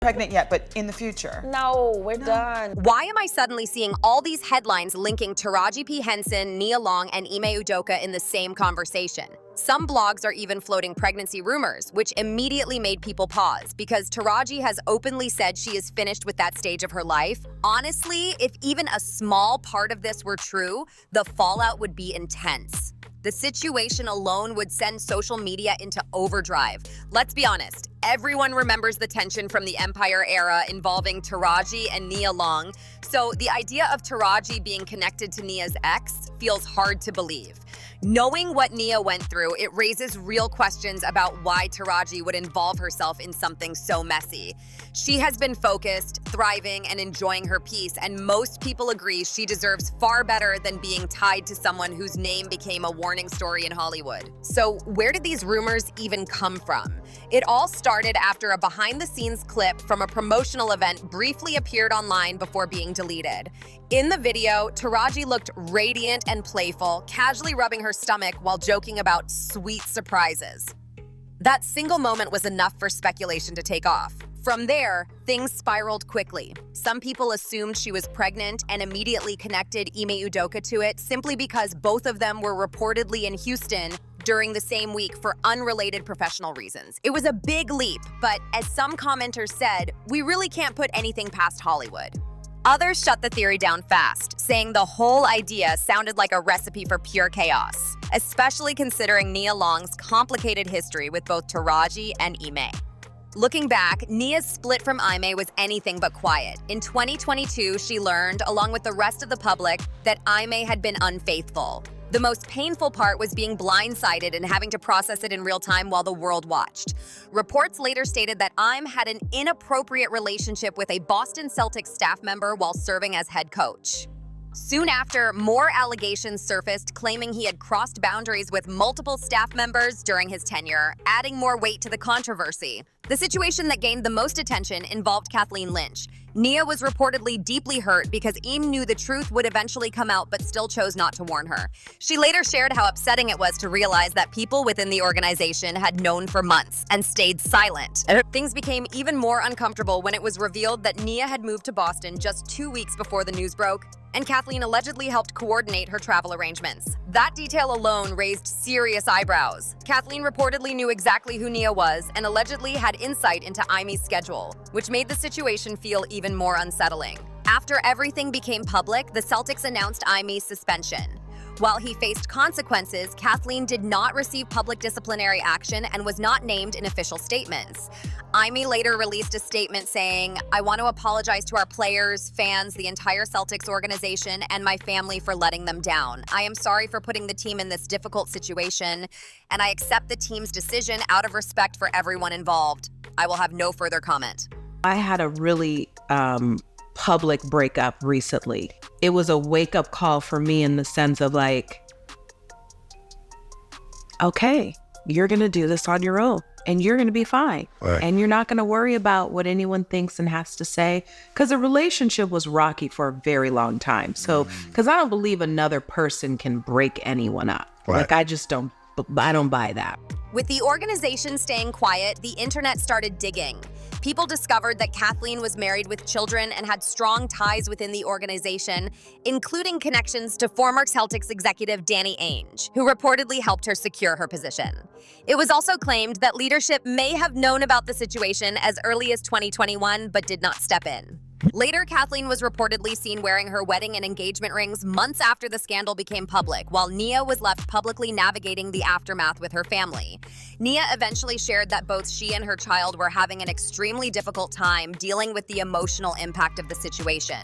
pregnant yet, but in the future. No, we're done. Why am I suddenly seeing all these headlines linking Taraji P. Henson, Nia Long, and Ime Udoka in the same conversation? Some blogs are even floating pregnancy rumors, which immediately made people pause because Taraji has openly said she is finished with that stage of her life. Honestly, if even a small part of this were true, the fallout would be intense. The situation alone would send social media into overdrive. Let's be honest, everyone remembers the tension from the Empire era involving Taraji and Nia Long, so the idea of Taraji being connected to Nia's ex feels hard to believe. Knowing what Nia went through, it raises real questions about why Taraji would involve herself in something so messy. She has been focused, thriving, and enjoying her peace, and most people agree she deserves far better than being tied to someone whose name became a warning story in Hollywood. So where did these rumors even come from? It all started after a behind-the-scenes clip from a promotional event briefly appeared online before being deleted. In the video, Taraji looked radiant and playful, casually rubbing her stomach while joking about sweet surprises. That single moment was enough for speculation to take off. From there, things spiraled quickly. Some people assumed she was pregnant and immediately connected Ime Udoka to it simply because both of them were reportedly in Houston during the same week for unrelated professional reasons. It was a big leap, but as some commenters said, we really can't put anything past Hollywood. Others shut the theory down fast, saying the whole idea sounded like a recipe for pure chaos, especially considering Nia Long's complicated history with both Taraji and Ime. Looking back, Nia's split from Ime was anything but quiet. In 2022, she learned, along with the rest of the public, that Ime had been unfaithful. The most painful part was being blindsided and having to process it in real time while the world watched. Reports later stated that Ime had an inappropriate relationship with a Boston Celtics staff member while serving as head coach. Soon after, more allegations surfaced claiming he had crossed boundaries with multiple staff members during his tenure, adding more weight to the controversy. The situation that gained the most attention involved Kathleen Lynch. Nia was reportedly deeply hurt because Ime knew the truth would eventually come out but still chose not to warn her. She later shared how upsetting it was to realize that people within the organization had known for months and stayed silent. Things became even more uncomfortable when it was revealed that Nia had moved to Boston just 2 weeks before the news broke, and Kathleen allegedly helped coordinate her travel arrangements. That detail alone raised serious eyebrows. Kathleen reportedly knew exactly who Nia was and allegedly had insight into Ime's schedule, which made the situation feel even more unsettling. After everything became public, the Celtics announced Ime's suspension. While he faced consequences, Kathleen did not receive public disciplinary action and was not named in official statements. Ime later released a statement saying, "I want to apologize to our players, fans, the entire Celtics organization, and my family for letting them down. I am sorry for putting the team in this difficult situation, and I accept the team's decision out of respect for everyone involved. I will have no further comment." I had a really public breakup recently. It was a wake-up call for me in the sense of like, okay, you're gonna do this on your own and you're gonna be fine. Right. And you're not gonna worry about what anyone thinks and has to say, because the relationship was rocky for a very long time. So, because I don't believe another person can break anyone up. Right. Like, I don't buy that. With the organization staying quiet, the internet started digging. People discovered that Kathleen was married with children and had strong ties within the organization, including connections to former Celtics executive Danny Ainge, who reportedly helped her secure her position. It was also claimed that leadership may have known about the situation as early as 2021 but did not step in. Later, Kathleen was reportedly seen wearing her wedding and engagement rings months after the scandal became public, while Nia was left publicly navigating the aftermath with her family. Nia eventually shared that both she and her child were having an extremely difficult time dealing with the emotional impact of the situation.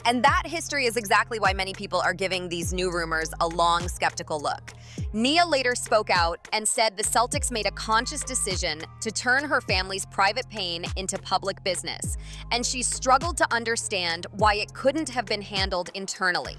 And that history is exactly why many people are giving these new rumors a long, skeptical look. Nia later spoke out and said the Celtics made a conscious decision to turn her family's private pain into public business, and she struggled to understand why it couldn't have been handled internally.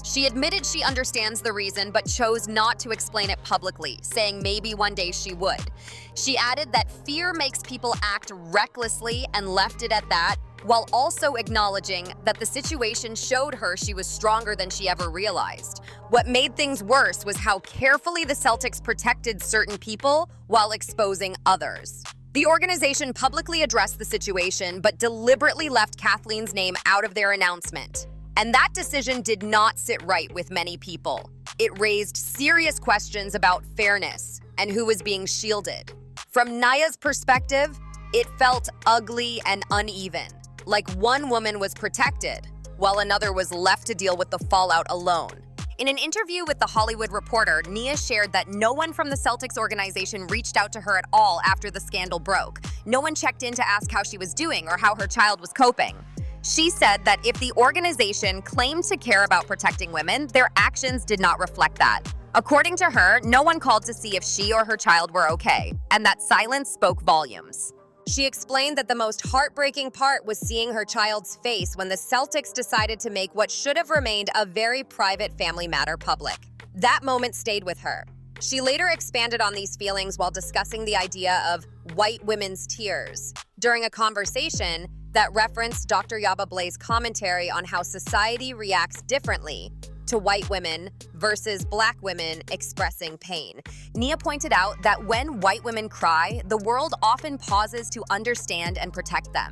She admitted she understands the reason but chose not to explain it publicly, saying maybe one day she would. She added that fear makes people act recklessly and left it at that, while also acknowledging that the situation showed her she was stronger than she ever realized. What made things worse was how carefully the Celtics protected certain people while exposing others. The organization publicly addressed the situation, but deliberately left Kathleen's name out of their announcement. And that decision did not sit right with many people. It raised serious questions about fairness and who was being shielded. From Nia's perspective, it felt ugly and uneven, like one woman was protected, while another was left to deal with the fallout alone. In an interview with The Hollywood Reporter, Nia shared that no one from the Celtics organization reached out to her at all after the scandal broke. No one checked in to ask how she was doing or how her child was coping. She said that if the organization claimed to care about protecting women, their actions did not reflect that. According to her, no one called to see if she or her child were okay, and that silence spoke volumes. She explained that the most heartbreaking part was seeing her child's face when the Celtics decided to make what should have remained a very private family matter public. That moment stayed with her. She later expanded on these feelings while discussing the idea of white women's tears during a conversation that referenced Dr. Yaba Blaze's commentary on how society reacts differently to white women versus black women expressing pain. Nia pointed out that when white women cry, the world often pauses to understand and protect them.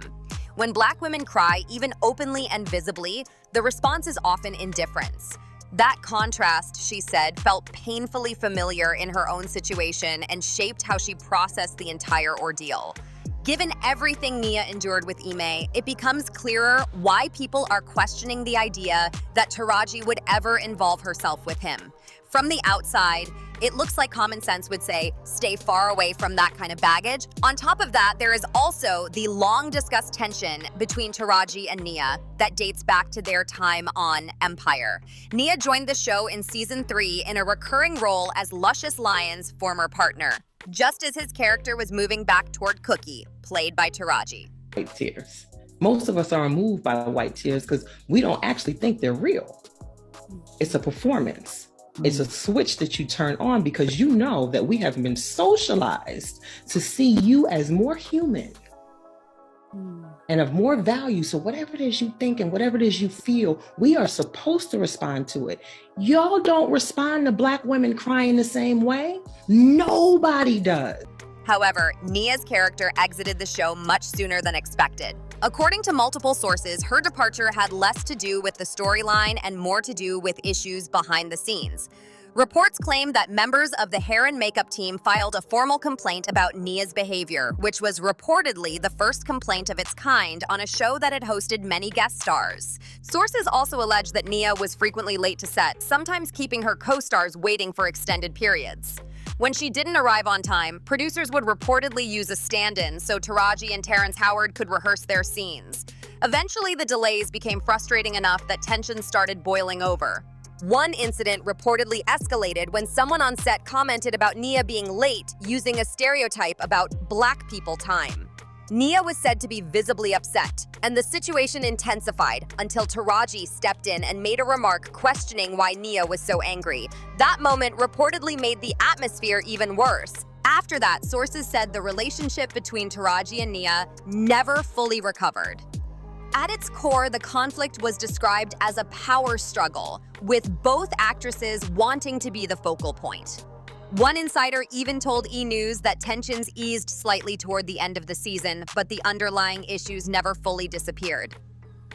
When black women cry, even openly and visibly, the response is often indifference. That contrast, she said, felt painfully familiar in her own situation and shaped how she processed the entire ordeal. Given everything Nia endured with Ime, it becomes clearer why people are questioning the idea that Taraji would ever involve herself with him. From the outside, it looks like common sense would say, stay far away from that kind of baggage. On top of that, there is also the long-discussed tension between Taraji and Nia that dates back to their time on Empire. Nia joined the show in season 3 in a recurring role as Luscious Lyon's former partner, just as his character was moving back toward Cookie, played by Taraji. White tears. Most of us are moved by white tears because we don't actually think they're real. It's a performance. It's a switch that you turn on because you know that we have been socialized to see you as more human and of more value. So whatever it is you think and whatever it is you feel, we are supposed to respond to it. Y'all don't respond to black women crying the same way. Nobody does. However, Nia's character exited the show much sooner than expected. According to multiple sources, her departure had less to do with the storyline and more to do with issues behind the scenes. Reports claim that members of the hair and makeup team filed a formal complaint about Nia's behavior, which was reportedly the first complaint of its kind on a show that had hosted many guest stars. Sources also allege that Nia was frequently late to set, sometimes keeping her co-stars waiting for extended periods. When she didn't arrive on time, producers would reportedly use a stand-in so Taraji and Terrence Howard could rehearse their scenes. Eventually, the delays became frustrating enough that tensions started boiling over. One incident reportedly escalated when someone on set commented about Nia being late using a stereotype about black people time. Nia was said to be visibly upset, and the situation intensified until Taraji stepped in and made a remark questioning why Nia was so angry. That moment reportedly made the atmosphere even worse. After that, sources said the relationship between Taraji and Nia never fully recovered. At its core, the conflict was described as a power struggle, with both actresses wanting to be the focal point. One insider even told E! News that tensions eased slightly toward the end of the season, but the underlying issues never fully disappeared.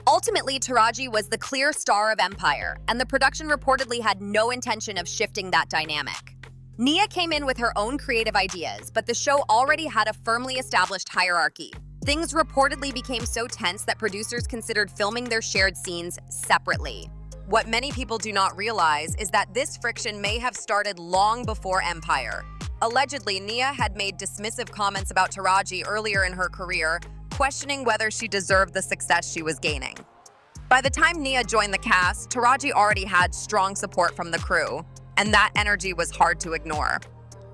Ultimately, Taraji was the clear star of Empire, and the production reportedly had no intention of shifting that dynamic. Nia came in with her own creative ideas, but the show already had a firmly established hierarchy. Things reportedly became so tense that producers considered filming their shared scenes separately. What many people do not realize is that this friction may have started long before Empire. Allegedly, Nia had made dismissive comments about Taraji earlier in her career, questioning whether she deserved the success she was gaining. By the time Nia joined the cast, Taraji already had strong support from the crew, and that energy was hard to ignore.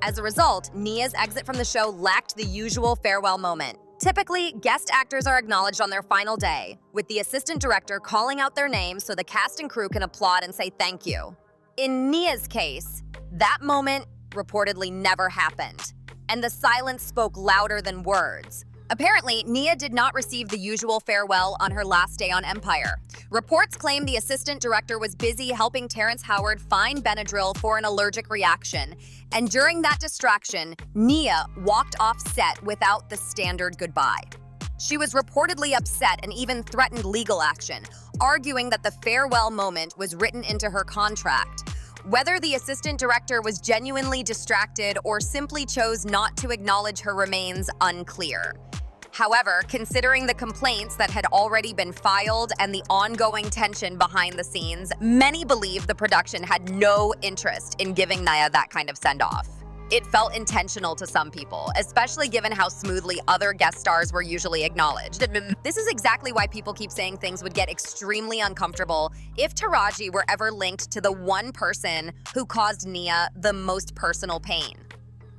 As a result, Nia's exit from the show lacked the usual farewell moment. Typically, guest actors are acknowledged on their final day, with the assistant director calling out their name so the cast and crew can applaud and say thank you. In Nia's case, that moment reportedly never happened, and the silence spoke louder than words. Apparently, Nia did not receive the usual farewell on her last day on Empire. Reports claim the assistant director was busy helping Terrence Howard find Benadryl for an allergic reaction, and during that distraction, Nia walked off set without the standard goodbye. She was reportedly upset and even threatened legal action, arguing that the farewell moment was written into her contract. Whether the assistant director was genuinely distracted or simply chose not to acknowledge her remains unclear. However, considering the complaints that had already been filed and the ongoing tension behind the scenes, many believe the production had no interest in giving Nia that kind of send-off. It felt intentional to some people, especially given how smoothly other guest stars were usually acknowledged. This is exactly why people keep saying things would get extremely uncomfortable if Taraji were ever linked to the one person who caused Nia the most personal pain.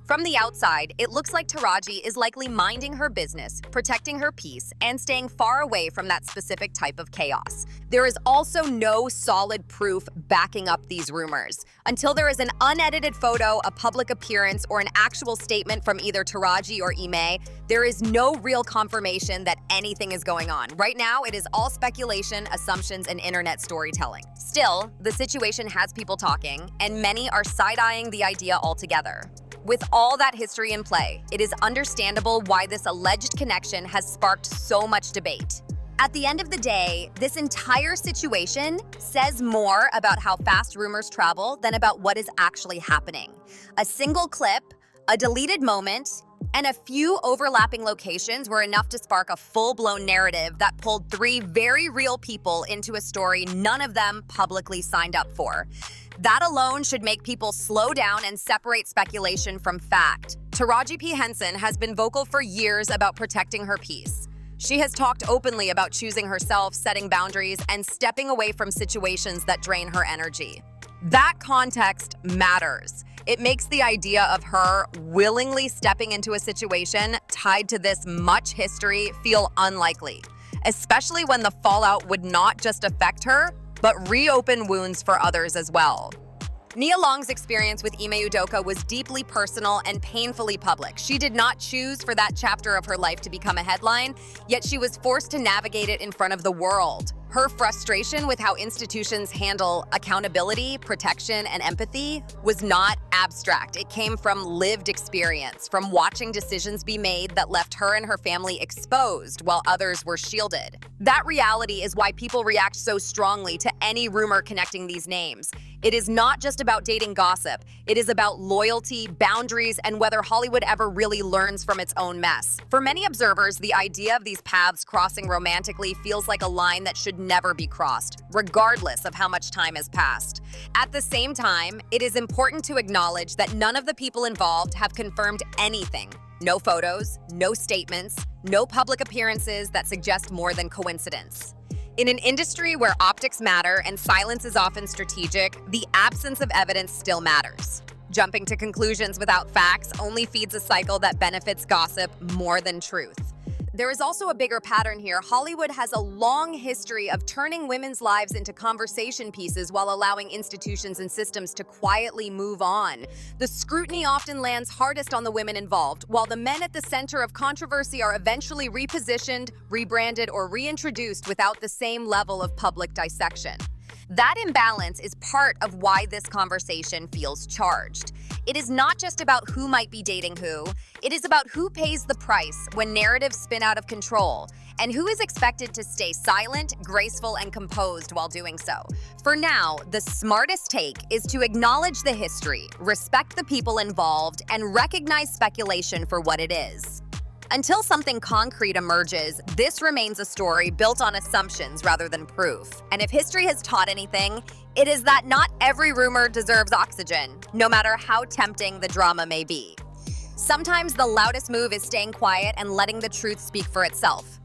From the outside, it looks like Taraji is likely minding her business, protecting her peace, and staying far away from that specific type of chaos. There is also no solid proof backing up these rumors. Until there is an unedited photo, a public appearance, or an actual statement from either Taraji or Ime, there is no real confirmation that anything is going on. Right now, it is all speculation, assumptions, and internet storytelling. Still, the situation has people talking, and many are side-eyeing the idea altogether. With all that history in play, it is understandable why this alleged connection has sparked so much debate. At the end of the day, this entire situation says more about how fast rumors travel than about what is actually happening. A single clip, a deleted moment, and a few overlapping locations were enough to spark a full-blown narrative that pulled three very real people into a story none of them publicly signed up for. That alone should make people slow down and separate speculation from fact. Taraji P. Henson has been vocal for years about protecting her peace. She has talked openly about choosing herself, setting boundaries, and stepping away from situations that drain her energy. That context matters. It makes the idea of her willingly stepping into a situation tied to this much history feel unlikely, especially when the fallout would not just affect her, but reopen wounds for others as well. Nia Long's experience with Ime Udoka was deeply personal and painfully public. She did not choose for that chapter of her life to become a headline, yet she was forced to navigate it in front of the world. Her frustration with how institutions handle accountability, protection, and empathy was not abstract. It came from lived experience, from watching decisions be made that left her and her family exposed while others were shielded. That reality is why people react so strongly to any rumor connecting these names. It is not just about dating gossip. It is about loyalty, boundaries, and whether Hollywood ever really learns from its own mess. For many observers, the idea of these paths crossing romantically feels like a line that should never be crossed, regardless of how much time has passed. At the same time, it is important to acknowledge that none of the people involved have confirmed anything. No photos, no statements, no public appearances that suggest more than coincidence. In an industry where optics matter and silence is often strategic, the absence of evidence still matters. Jumping to conclusions without facts only feeds a cycle that benefits gossip more than truth. There is also a bigger pattern here. Hollywood has a long history of turning women's lives into conversation pieces while allowing institutions and systems to quietly move on. The scrutiny often lands hardest on the women involved, while the men at the center of controversy are eventually repositioned, rebranded, or reintroduced without the same level of public dissection. That imbalance is part of why this conversation feels charged. It is not just about who might be dating who, it is about who pays the price when narratives spin out of control, and who is expected to stay silent, graceful, and composed while doing so. For now, the smartest take is to acknowledge the history, respect the people involved, and recognize speculation for what it is. Until something concrete emerges, this remains a story built on assumptions rather than proof. And if history has taught anything, it is that not every rumor deserves oxygen, no matter how tempting the drama may be. Sometimes the loudest move is staying quiet and letting the truth speak for itself.